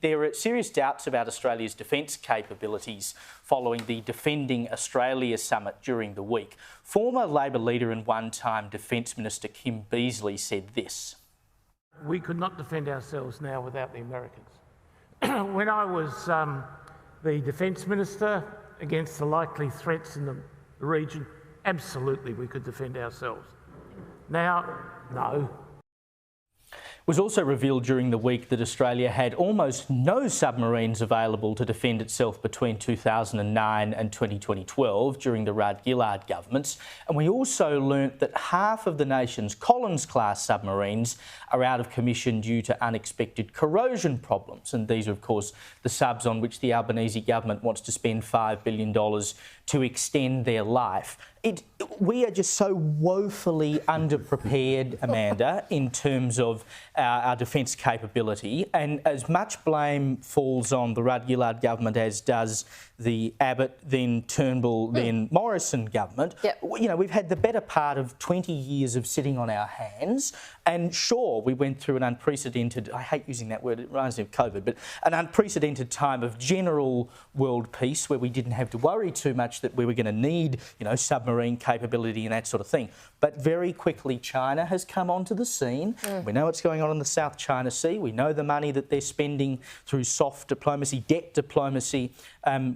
there are serious doubts about Australia's defence capabilities following the Defending Australia summit during the week. Former Labor leader and one-time Defence Minister Kim Beazley said this. We could not defend ourselves now without the Americans. When I was the Defence Minister, against the likely threats in the region, absolutely we could defend ourselves. Now, no. It was also revealed during the week that Australia had almost no submarines available to defend itself between 2009 and 2012 during the Rudd-Gillard governments. And we also learnt that half of the nation's Collins-class submarines are out of commission due to unexpected corrosion problems. And these are, of course, the subs on which the Albanese government wants to spend $5 billion to extend their life. We are just so woefully underprepared, Amanda, in terms of our defence capability, and as much blame falls on the Rudd-Gillard government as does the Abbott, then Turnbull, then Morrison government. Yep. You know, we've had the better part of 20 years of sitting on our hands, and sure, we went through an unprecedented, I hate using that word, it reminds me of COVID, but an unprecedented time of general world peace where we didn't have to worry too much that we were going to need, you know, submarine capability and that sort of thing. But very quickly, China has come onto the scene. We know what's going on in the South China Sea. We know the money that they're spending through soft diplomacy, debt diplomacy,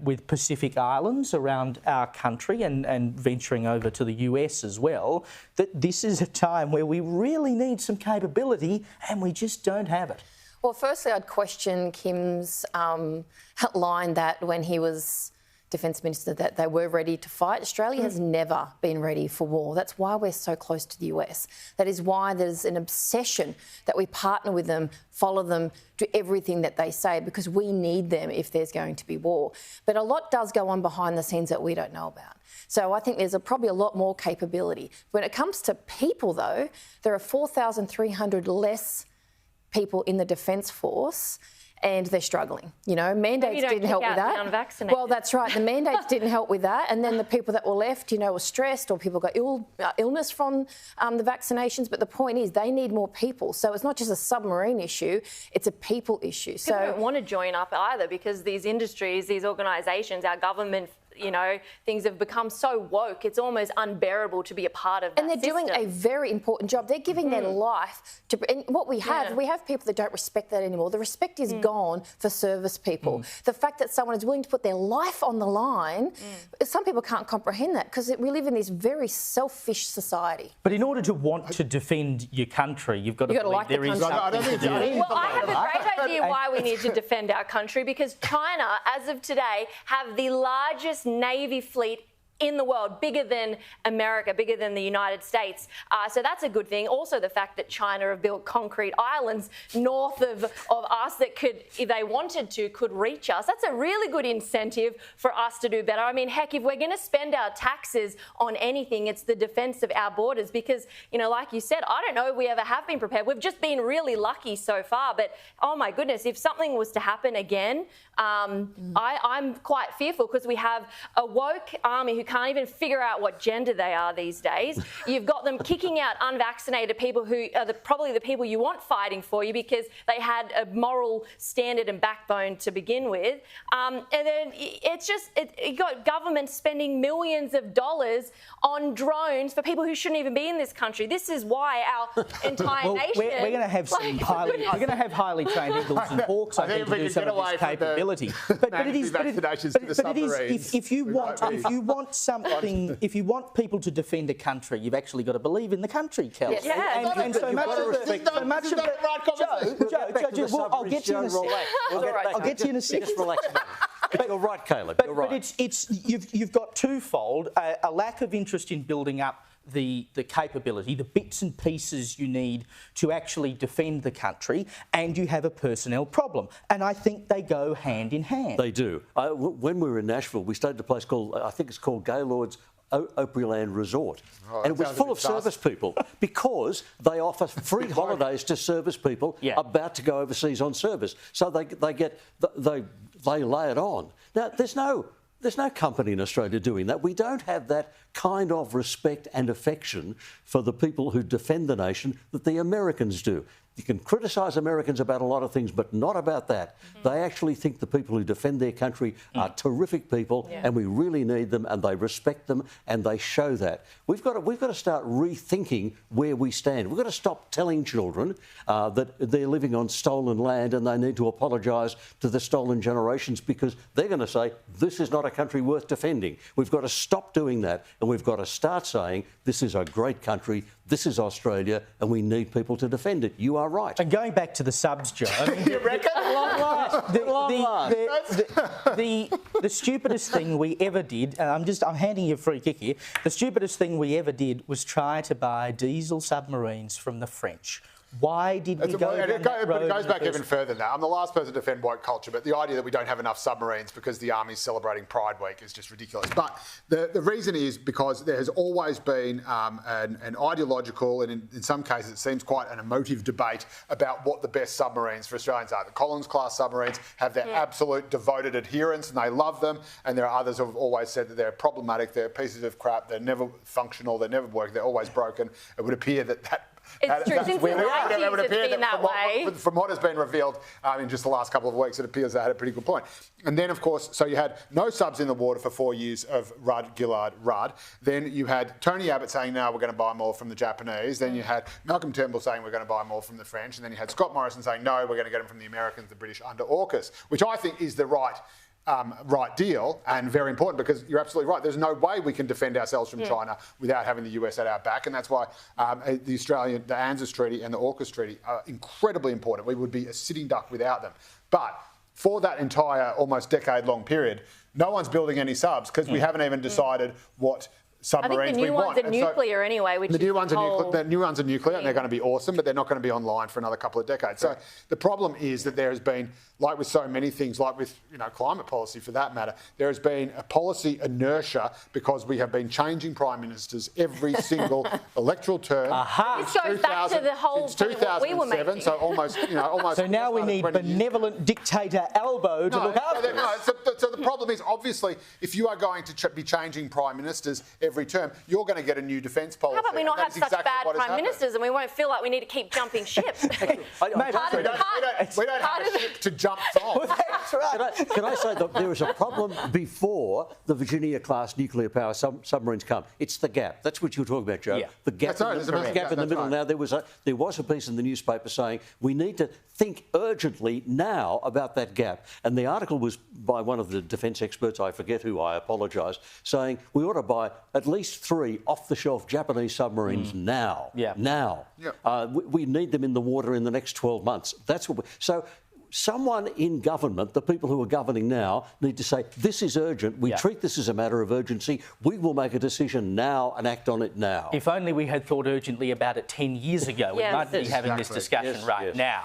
with Pacific Islands around our country and venturing over to the US as well, that this is a time where we really need some capability and we just don't have it. Well, firstly, I'd question Kim's line that when he was Defence Minister that they were ready to fight. Australia has never been ready for war. That's why we're so close to the US. That is why there's an obsession that we partner with them, follow them, do everything that they say, because we need them if there's going to be war. But a lot does go on behind the scenes that we don't know about. So I think there's probably a lot more capability. When it comes to people, though, there are 4,300 less people in the Defence Force, and they're struggling. You know, mandates didn't help with that. Well, that's right. The mandates didn't help with that. And then the people that were left, you know, were stressed, or people got illness from the vaccinations. But the point is, they need more people. So it's not just a submarine issue, it's a people issue. People don't want to join up either, because these industries, these organisations, our government, you know, things have become so woke, it's almost unbearable to be a part of that. And they're doing a very important job. They're giving their life to... And what we have people that don't respect that anymore. The respect is gone for service people. The fact that someone is willing to put their life on the line, some people can't comprehend that, because we live in this very selfish society. But in order to want to defend your country, you've got to believe like there is something to do. Well, I have a great idea why we need to defend our country, because China, as of today, have the largest Navy fleet in the world, bigger than America, bigger than the United States. So that's a good thing. Also, the fact that China have built concrete islands north of us that could, if they wanted to, could reach us. That's a really good incentive for us to do better. I mean, heck, if we're going to spend our taxes on anything, it's the defence of our borders, because, you know, like you said, I don't know if we ever have been prepared. We've just been really lucky so far. But, oh my goodness, if something was to happen again, I'm quite fearful, because we have a woke army who can't even figure out what gender they are these days. You've got them kicking out unvaccinated people who are probably the people you want fighting for you, because they had a moral standard and backbone to begin with. And then it's just, you've got governments spending millions of dollars on drones for people who shouldn't even be in this country. This is why our entire nation... We're going to have highly trained eagles and hawks, I think, to do some of this capability. But it is, if you want something, if you want people to defend a country, you've actually got to believe in the country, Kel. Yeah. And so much of the... Joe, I'll get to you in a second. I'll get to you in a second. Just relax, mate. But you're right, Caleb. You're right. But you've got twofold: a lack of interest in building up the capability, the bits and pieces you need to actually defend the country, and you have a personnel problem. And I think they go hand in hand. They do. When we were in Nashville, we stayed at a place called, I think it's called Gaylord's Opryland Resort. And it was full of service people, because they offer free holidays to service people about to go overseas on service. So they lay it on. Now, there's no company in Australia doing that. We don't have that kind of respect and affection for the people who defend the nation that the Americans do. You can criticise Americans about a lot of things, but not about that. They actually think the people who defend their country are terrific people, and we really need them, and they respect them, and they show that. We've got to start rethinking where we stand. We've got to stop telling children that they're living on stolen land and they need to apologise to the stolen generations, because they're going to say this is not a country worth defending. We've got to stop doing that, and we've got to start saying this is a great country, this is Australia, and we need people to defend it. You are right. And going back to the subs, Joe, I mean, you reckon? Long last. the stupidest thing we ever did, and I'm handing you a free kick here, the stupidest thing we ever did was try to buy diesel submarines from the French. Why did we go down that road? But it goes back even further than that. I'm the last person to defend woke culture, but the idea that we don't have enough submarines because the Army's celebrating Pride Week is just ridiculous. But the reason is because there has always been an ideological, and in some cases it seems quite an emotive debate about what the best submarines for Australians are. The Collins-class submarines have their absolute devoted adherents and they love them, and there are others who have always said that they're problematic, they're pieces of crap, they're never functional, they never work, they're always broken. It would appear that it's true. Since the 90s, it's been that way. From what has been revealed in just the last couple of weeks, it appears they had a pretty good point. And then, of course, so you had no subs in the water for 4 years of Gillard, Rudd. Then you had Tony Abbott saying, no, we're going to buy more from the Japanese. Then you had Malcolm Turnbull saying, we're going to buy more from the French. And then you had Scott Morrison saying, no, we're going to get them from the Americans, the British, under AUKUS, which I think is the right deal, and very important, because you're absolutely right. There's no way we can defend ourselves from China without having the US at our back, and that's why the ANZUS Treaty and the AUKUS Treaty are incredibly important. We would be a sitting duck without them. But for that entire almost decade-long period, no one's building any subs because we haven't even decided what submarines we want. I think the new ones are nuclear anyway, which the new ones are nuclear, and they're going to be awesome, but they're not going to be online for another couple of decades. So the problem is that there has been, like with so many things, like with climate policy for that matter, there has been a policy inertia because we have been changing prime ministers every single electoral term. This goes back to the whole point what we were making. So almost. So now we need benevolent dictator Albo to look after us. So the problem is, obviously, if you are going to be changing prime ministers every term, you're going to get a new defence policy. How about we not have such bad prime ministers and we won't feel like we need to keep jumping ship? We don't have a ship to jump from. That's right. Can I say that there is a problem before the Virginia-class nuclear power submarines come? It's the gap. That's what you were talking about, Joe. Yeah. The gap, in the middle. Now, there was a piece in the newspaper saying we need to think urgently now about that gap. And the article was by one of the defence experts, I forget who, I apologise, saying we ought to buy at least 3 off-the-shelf Japanese submarines now. Yeah. Now. Yeah. We need them in the water in the next 12 months. That's what so someone in government, the people who are governing now, need to say, this is urgent. We treat this as a matter of urgency. We will make a decision now and act on it now. If only we had thought urgently about it 10 years ago. We might be having this discussion now.